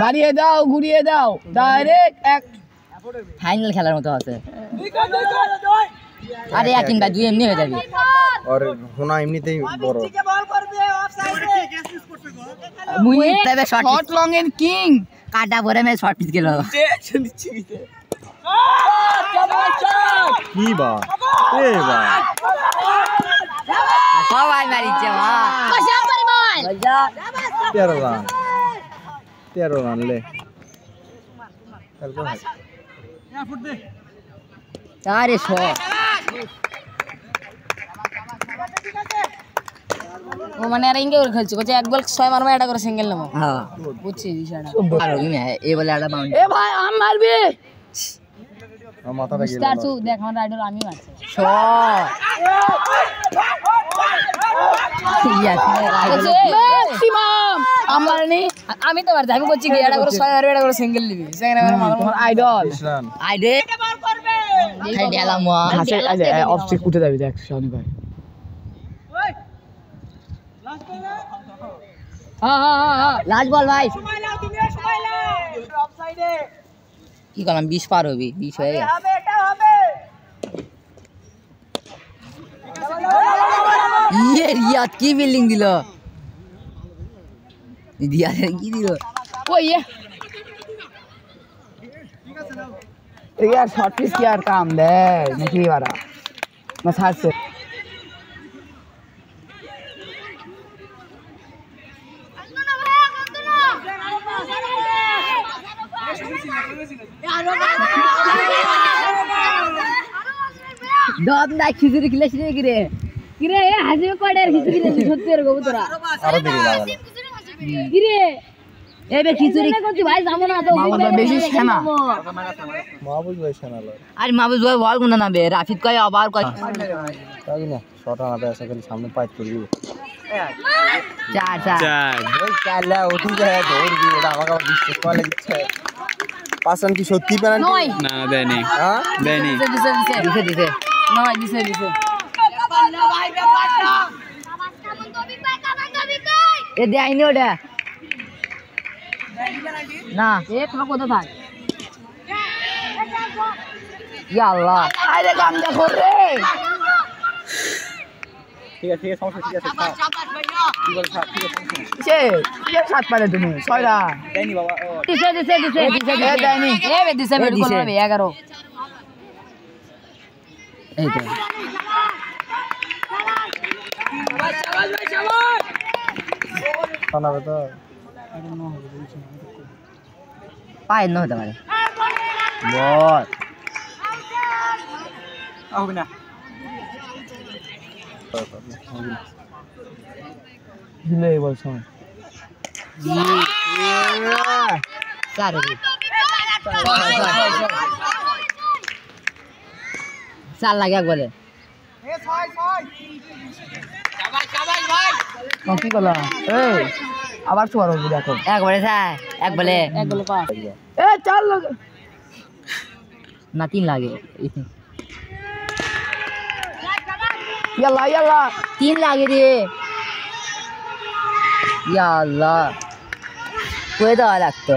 বাড়িয়ে দাও ঘুরিয়ে দাও ডাইরেক্ট এক ফাইনাল খেলার মতো আছে আরে এক ইনটা দুই এমনি হয়ে যাবে আর হোনা এমনিতেই বড় মুই তবে শর্ট লং এর কিং কাটা পরে মে শর্ট পিচ গেল কি বা এ বা সবাই মারিছে মা কষা পরিমাণ 13 রান লে আরে শট ও মানে আর ইনকে খেলছে বলছে এক বল 6 মারবে এটা করে সিঙ্গেল নামো হ্যাঁ বুঝছি বিষয়টা আর ওই এ বলে একটা বাউন্ডারি এ ভাই আম মারবি মাথাটা গেল স্টার টু দেখ আমার রাইডার আমি মারছি শট ম্যাক্সিমাম আমার নি আমি তো মারছি আমি বলছি কি এটা করে 6 মারবে এটা করে সিঙ্গেল নিবি সেখানে আমার মারবো তোমার আইডল রান আইডে খাই ঢেলা মা ঘাসে অফসে উঠে যাবি দেখ শাওনি ভাই হ্যাঁ লাস্ট বল ভাই কি করলাম 20 পার হবি 20 হয়ে গেছে ইয়ে রিয়াদ কি বিল্ডিং দিল রিয়াদ কি দিল ওই यार शॉर्ट पिच की यार काम दे निकली वाला मसाज से দম না খিচুড়ি খিলাস রে কিরে কিরে এ হাসি কয়টার খিচুড়ি দিলি সত্যি এর কবুতরা আরো দেরি লাগালো কিরে এ বে খিচুড়ি করছি ভাই যাবো না তো বাবা বেশি সেনা মাহবুব ভাই শোনালো আর মাবুজ ভাই বল গুনা না বে রাফিদ কয় আবার কয় তাই না শটা না পেছে খালি সামনে পাইট করবি চার চার ওই চালা উঠি যায় দৌড়বি ওটা আমাকে আবার বিশ্বাস করা লাগছে পাসন কি সত্যি পেনাল্টি না দেয়নি হ্যাঁ দেয়নি দিছে নয় দিছে এ দেয়নি ওটা না এ থাক কোথা থাক ইয়া আল্লাহ আরে কাম দেখো রে ঠিক আছে সমস্যা ঠিক আছে কি বল ঠিক আছে সে ये साथ पाले তুমি ছয়রা দেয়নি বাবা দিছে এ দেয়নি এ বে দিছে বের দিছে। করবে 11 এই তো শোনাবে তো পায় না হতে পারে বল হবে না দিলে বল শোন চার হবি চার লাগে এক বলে কি বলা এই আবার তো আরো দেখো এক বলে স্যার এক বলে এক বলে পাস এ চার লাগে না তিন লাগে ইয়াল্লা ইয়াল্লা তিন লাগে রে ইয়া আল্লাহ কয়ে দেওয়া লাগতো